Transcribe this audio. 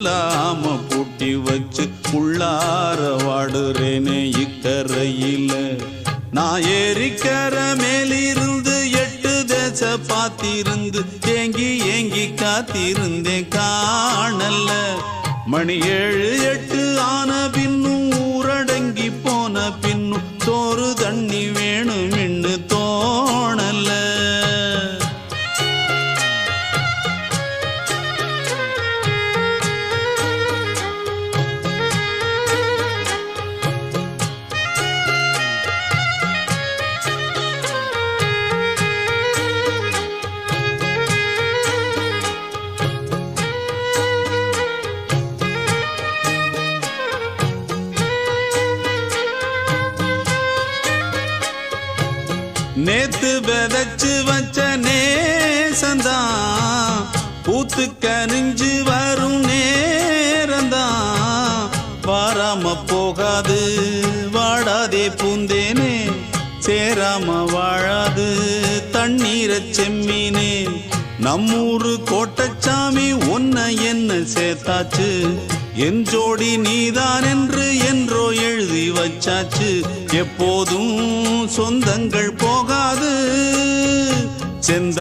இல்லாம பூட்டி வச்சு உள்ளார வாடுறேனே இக்கரையில. நான் ஏரிக்கர மேலிருந்து 8 தேச பாத்திருந்து ஏங்கி ஏங்கி காத்திருந்தேன் காணல. மணி 7 8 ஆன பின்னும் ஊரடங்கி போன பின்னும் சோறு தண்ணி வேணும் இன்னு தோணல. நேத்து விதைச்சு வச்ச நேசந்தான் பூத்து கனிஞ்சு வரும் நேரந்தான். வாராம போகாது வாடாதே பூந்தேனே, சேராம வாழாது தண்ணீரை செம்மீனே. நம்மூரு கோட்டச்சாமி ஒன்ன என்ன சேர்த்தாச்சு, என் ஜோடி நீதான் என்று என்றோ எழுதி வச்சாச்சு. எப்போதும் சொந்தங்கள் போகாது செந்த